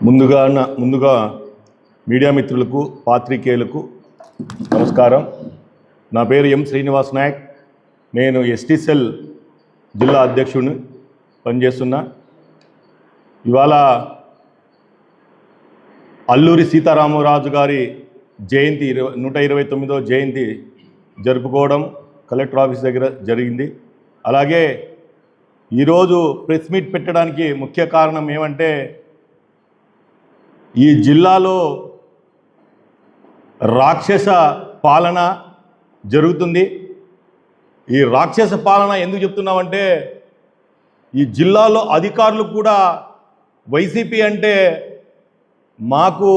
ముందుగా మీడియా మిత్రులకు పాత్రికేయులకు నమస్కారం. నా పేరు ఎం శ్రీనివాస్ నాయక్. నేను ఎస్టీ సెల్ జిల్లా అధ్యక్షుడిని పనిచేస్తున్నా. ఇవాళ అల్లూరి సీతారామరాజు గారి జయంతి 129వ జయంతి జరుపుకోవడం కలెక్టర్ ఆఫీస్ దగ్గర జరిగింది. అలాగే ఈరోజు ప్రెస్ మీట్ పెట్టడానికి ముఖ్య కారణం ఏమంటే, ఈ జిల్లాలో రాక్షస పాలన జరుగుతుంది. ఈ రాక్షస పాలన ఎందుకు చెప్తున్నామంటే, ఈ జిల్లాలో అధికారులు కూడా వైసీపీ అంటే మాకు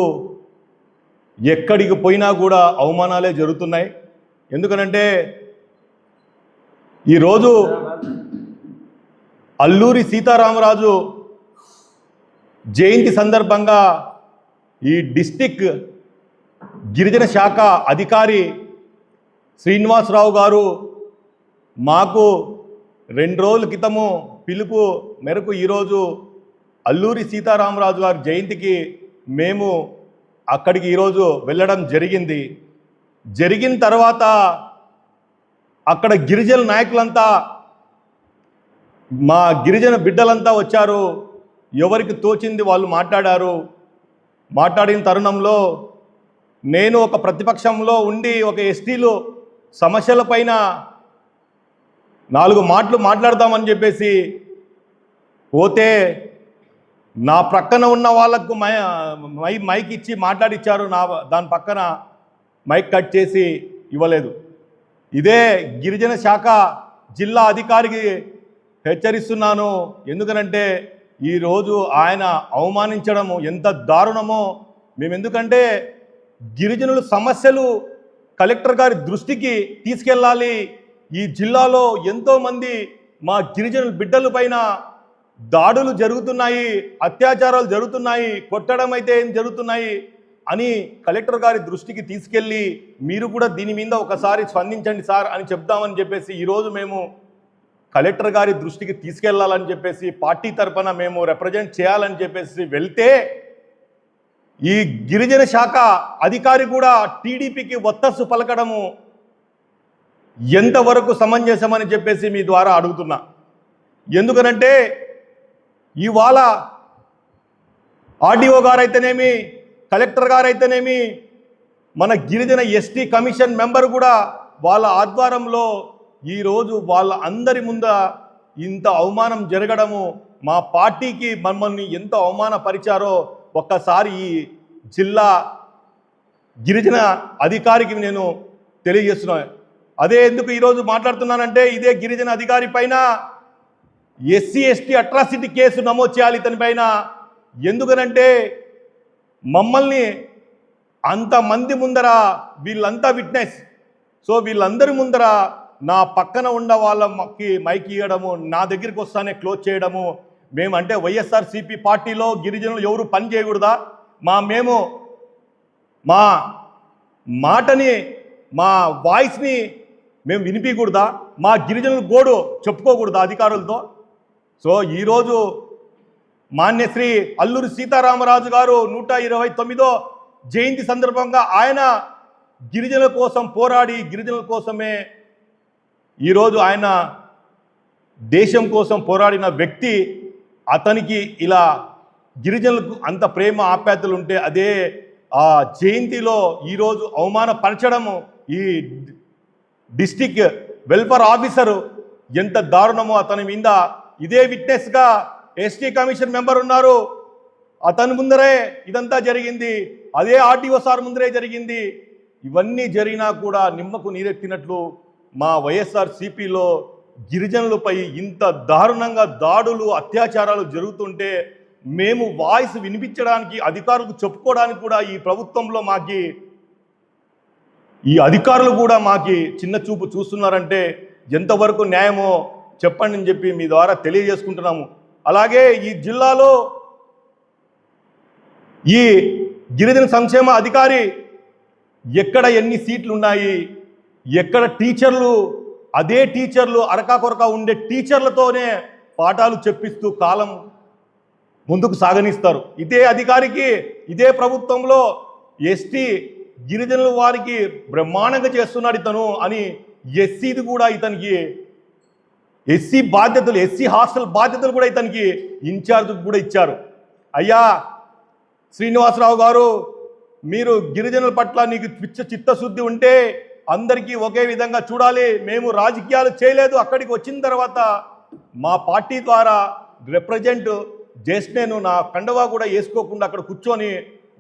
ఎక్కడికి పోయినా కూడా అవమానాలే జరుగుతున్నాయి. ఎందుకనంటే ఈరోజు అల్లూరి సీతారామరాజు జయంతి సందర్భంగా ఈ డిస్టిక్ గిరిజన శాఖ అధికారి శ్రీనివాసరావు గారు మాకు 2 రోజుల క్రితము పిలుపు మేరకు ఈరోజు అల్లూరి సీతారామరాజు గారి జయంతికి మేము అక్కడికి ఈరోజు వెళ్ళడం జరిగింది. జరిగిన తర్వాత అక్కడ గిరిజన నాయకులంతా, మా గిరిజన బిడ్డలంతా వచ్చారు. ఎవరికి తోచింది వాళ్ళు మాట్లాడారు. మాట్లాడిన తరుణంలో నేను ఒక ప్రతిపక్షంలో ఉండి ఒక ఎస్టీలు సమస్యలపైన 4 మాటలు మాట్లాడదామని చెప్పేసి పోతే నా ప్రక్కన ఉన్న వాళ్ళకు మైక్ ఇచ్చి మాట్లాడిచ్చారు. దాని పక్కన మైక్ కట్ చేసి ఇవ్వలేదు. ఇదే గిరిజన శాఖ జిల్లా అధికారికి హెచ్చరిస్తున్నాను. ఎందుకనంటే ఈరోజు ఆయన అవమానించడము ఎంత దారుణమో ఎందుకంటే గిరిజనుల సమస్యలు కలెక్టర్ గారి దృష్టికి తీసుకెళ్ళాలి. ఈ జిల్లాలో ఎంతోమంది మా గిరిజనుల బిడ్డల పైన దాడులు జరుగుతున్నాయి, అత్యాచారాలు జరుగుతున్నాయి, కొట్టడం అయితే ఏం జరుగుతున్నాయి అని కలెక్టర్ గారి దృష్టికి తీసుకెళ్ళి మీరు కూడా దీని మీద ఒకసారి స్పందించండి సార్ అని చెప్దామని చెప్పేసి ఈరోజు మేము కలెక్టర్ గారి దృష్టికి తీసుకెళ్లాలని చెప్పేసి పార్టీ తరఫున మేము రిప్రజెంట్ చేయాలని చెప్పేసి వెళ్తే, ఈ గిరిజన శాఖ అధికారి కూడా టీడీపీకి ఒత్తస్సు పలకడము ఎంతవరకు సమంజసమని చెప్పేసి మీ ద్వారా అడుగుతున్నా. ఎందుకనంటే ఇవాళ ఆర్డీఓ గారైతేనేమి, కలెక్టర్ గారైతేనేమి, మన గిరిజన ఎస్టీ కమిషన్ మెంబర్ కూడా వాళ్ళ ఆధ్వర్యంలో ఈరోజు వాళ్ళ అందరి ముంద ఇంత అవమానం జరగడము, మా పార్టీకి మమ్మల్ని ఎంత అవమానపరిచారో ఒక్కసారి ఈ జిల్లా గిరిజన అధికారికి నేను తెలియజేస్తున్నాను. అదే ఎందుకు ఈరోజు మాట్లాడుతున్నానంటే, ఇదే గిరిజన అధికారి పైన ఎస్సీ ఎస్టీ అట్రాసిటీ కేసు నమోదు చేయాలి ఇతని పైన. ఎందుకనంటే మమ్మల్ని అంతమంది ముందర వీళ్ళంతా విట్నెస్. సో వీళ్ళందరి ముందర నా పక్కన ఉన్న వాళ్ళకి మైక్ ఇవ్వడము, నా దగ్గరికి వస్తానే క్లోజ్ చేయడము. మేమంటే వైఎస్ఆర్సీపీ పార్టీలో గిరిజనులు ఎవరు పని చేయకూడదా? మేము మా మాటని, మా వాయిస్ని మేము వినిపించకూడదా? మా గిరిజనుల గోడు చెప్పుకోకూడదా అధికారులతో? సో ఈరోజు మాన్యశ్రీ అల్లూరి సీతారామరాజు గారు 129వ జయంతి సందర్భంగా ఆయన గిరిజనుల కోసం పోరాడి, గిరిజనుల కోసమే ఈరోజు ఆయన దేశం కోసం పోరాడిన వ్యక్తి. అతనికి ఇలా గిరిజనులకు అంత ప్రేమ ఆప్యాయతలు ఉంటే అదే ఆ జయంతిలో ఈరోజు అవమానపరచడము ఈ డిస్టిక్ వెల్ఫేర్ ఆఫీసరు ఎంత దారుణమో అతని మీద. ఇదే విట్నెస్గా ఎస్టీ కమిషన్ మెంబర్ ఉన్నారు, అతని ముందరే ఇదంతా జరిగింది. అదే ఆర్టీఓ సార్ ముందరే జరిగింది. ఇవన్నీ జరిగినా కూడా నిమ్మకు నీరెత్తినట్లు మా వైఎస్ఆర్సీపీలో గిరిజనులపై ఇంత దారుణంగా దాడులు, అత్యాచారాలు జరుగుతుంటే మేము వాయిస్ వినిపించడానికి, అధికారులకు చెప్పుకోవడానికి కూడా ఈ ప్రభుత్వంలో ఈ అధికారులు కూడా చిన్న చూపు చూస్తున్నారంటే ఎంతవరకు న్యాయమో చెప్పండి అని చెప్పి మీ ద్వారా తెలియజేసుకుంటున్నాము. అలాగే ఈ జిల్లాలో ఈ గిరిజన సంక్షేమ అధికారి ఎక్కడ ఎన్ని సీట్లు ఉన్నాయి, ఎక్కడ టీచర్లు అదే టీచర్లు అరకాకొరక ఉండే టీచర్లతోనే పాఠాలు చెప్పిస్తూ కాలం ముందుకు సాగనిస్తారు. ఇదే అధికారికి ఇదే ప్రభుత్వంలో ఎస్టీ గిరిజనుల వారికి బ్రహ్మాండంగా చేస్తున్నాడు ఇతను అని ఎస్సీది కూడా ఇతనికి ఎస్సీ బాధ్యతలు ఎస్సీ హాస్టల్ బాధ్యతలు కూడా ఇతనికి ఇన్ఛార్జ్ కూడా ఇచ్చారు. అయ్యా శ్రీనివాసరావు గారు, మీరు గిరిజనుల పట్ల నీకు చిత్తశుద్ధి ఉంటే అందరికీ ఒకే విధంగా చూడాలి. మేము రాజకీయాలు చేయలేదు, అక్కడికి వచ్చిన తర్వాత మా పార్టీ ద్వారా రిప్రజెంట్ చేసి నేను నా కండవా కూడా వేసుకోకుండా అక్కడ కూర్చొని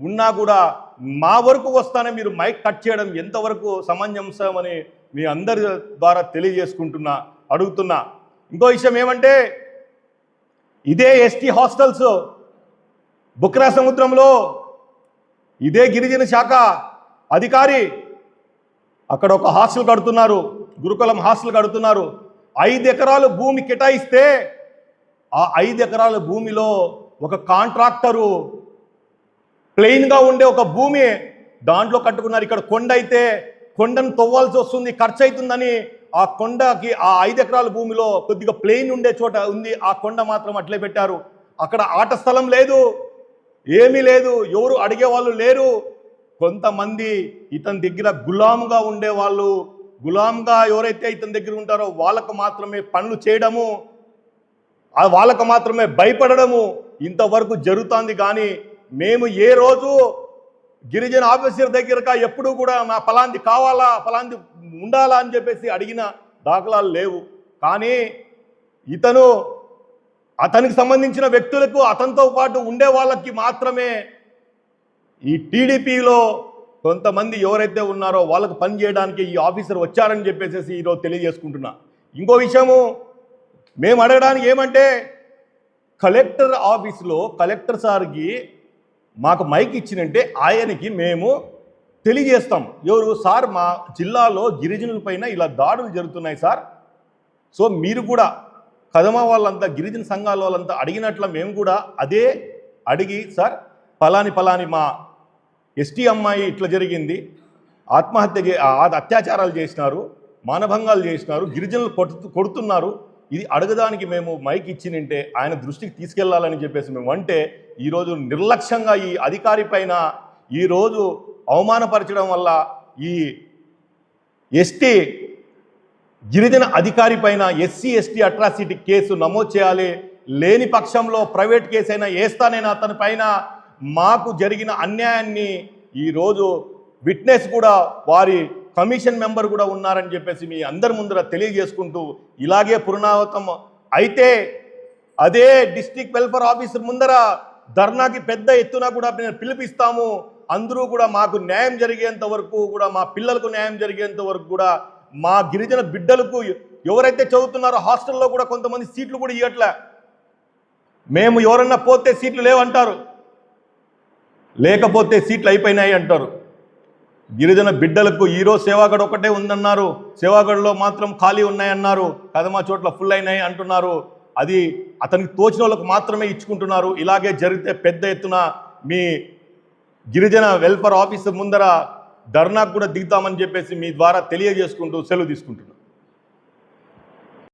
ఉన్నా కూడా మా వరకు వస్తానే మీరు మైక్ కట్ చేయడం ఎంతవరకు సమంజసం అని మీ అందరి ద్వారా తెలియజేసుకుంటున్నా, అడుగుతున్నా. ఇంకో విషయం ఏమంటే, ఇదే ఎస్టీ హాస్టల్స్ బుక్రా సముద్రంలో ఇదే గిరిజన శాఖ అధికారి అక్కడ ఒక హాస్టల్ కడుతున్నారు, గురుకులం హాస్టల్ కడుతున్నారు. 5 ఎకరాలు భూమి కేటాయిస్తే ఆ 5 ఎకరాల భూమిలో ఒక కాంట్రాక్టరు ప్లెయిన్గా ఉండే ఒక భూమి దాంట్లో కట్టుకున్నారు. ఇక్కడ కొండ అయితే కొండను తవ్వాల్సి వస్తుంది, ఖర్చు అవుతుందని ఆ కొండకి ఆ 5 ఎకరాల భూమిలో కొద్దిగా ప్లెయిన్ ఉండే చోట ఉంది, ఆ కొండ మాత్రం అట్లే పెట్టారు. అక్కడ ఆట స్థలం లేదు, ఏమీ లేదు, ఎవరు అడిగేవాళ్ళు లేరు. కొంతమంది ఇతని దగ్గర గులాంగా ఉండేవాళ్ళు, గులాంగా ఎవరైతే ఇతని దగ్గర ఉంటారో వాళ్ళకు మాత్రమే పనులు చేయడము, వాళ్ళకు మాత్రమే భయపడడము ఇంతవరకు జరుగుతుంది. కానీ మేము ఏ రోజు గిరిజన ఆఫీసర్ దగ్గరగా ఎప్పుడూ కూడా నా ఫలాంది కావాలా, ఫలాంది ఉండాలా అని చెప్పేసి అడిగిన దాఖలాలు లేవు. కానీ ఇతను అతనికి సంబంధించిన వ్యక్తులకు, అతనితో పాటు ఉండే వాళ్ళకి మాత్రమే ఈ టీడీపీలో కొంతమంది ఎవరైతే ఉన్నారో వాళ్ళకు పని చేయడానికి ఈ ఆఫీసర్ వచ్చారని చెప్పేసి ఈరోజు తెలియజేసుకుంటున్నా. ఇంకో విషయము మేము అడగడానికి ఏమంటే, కలెక్టర్ ఆఫీసులో కలెక్టర్ సార్కి మాకు మైక్ ఇచ్చినంటే ఆయనకి మేము తెలియజేస్తాం. ఎవరు సార్, మా జిల్లాలో గిరిజనుల పైన ఇలా దాడులు జరుగుతున్నాయి సార్, సో మీరు కూడా కదమ వాళ్ళంతా గిరిజన సంఘాల వాళ్ళంతా అడిగినట్ల మేము కూడా అదే అడిగి, సార్ ఫలాని మా ఎస్టీ అమ్మాయి ఇట్లా జరిగింది, అత్యాచారాలు చేసినారు, మానభంగాలు చేసినారు, గిరిజనులు కొడుతున్నారు, ఇది అడగడానికి మేము మైక్ ఇచ్చినంటే ఆయన దృష్టికి తీసుకెళ్లాలని చెప్పేసి మేము అంటే, ఈరోజు నిర్లక్ష్యంగా ఈ అధికారి పైన ఈరోజు అవమానపరచడం వల్ల ఈ ఎస్టీ గిరిజన అధికారి పైన ఎస్సీ ఎస్టీ అట్రాసిటీ కేసు నమోదు చేయాలి. లేని పక్షంలో ప్రైవేట్ కేసు అయినా వేస్తానైనా అతని పైన. మాకు జరిగిన అన్యాయాన్ని ఈరోజు విట్నెస్ కూడా వారి కమిషన్ మెంబర్ కూడా ఉన్నారని చెప్పేసి మీ అందరి ముందర తెలియజేసుకుంటూ, ఇలాగే పునరావృతం అయితే అదే డిస్ట్రిక్ట్ వెల్ఫేర్ ఆఫీసర్ ముందర ధర్నాకి పెద్ద ఎత్తున కూడా పిలిపిస్తాము. అందరూ కూడా మాకు న్యాయం జరిగేంత వరకు కూడా, మా పిల్లలకు న్యాయం జరిగేంత వరకు కూడా, మా గిరిజన బిడ్డలకు ఎవరైతే చదువుతున్నారో హాస్టల్లో కూడా కొంతమంది సీట్లు కూడా ఇవ్వట్లే. మేము ఎవరన్నా పోతే సీట్లు లేవంటారు, లేకపోతే సీట్లు అయిపోయినాయి అంటారు. గిరిజన బిడ్డలకు ఈరోజు సేవాగఢ్ ఒకటే ఉందన్నారు, సేవాగఢ్లో మాత్రం ఖాళీ ఉన్నాయన్నారు, కదమా చోట్ల ఫుల్ అయినాయి అంటున్నారు. అది అతనికి తోచిన వాళ్ళకు మాత్రమే ఇచ్చుకుంటున్నారు. ఇలాగే జరిగితే పెద్ద ఎత్తున మీ గిరిజన వెల్ఫేర్ ఆఫీసర్ ముందర ధర్నాకు కూడా దిగుతామని చెప్పేసి మీ ద్వారా తెలియజేసుకుంటూ సెలవు తీసుకుంటున్నాను.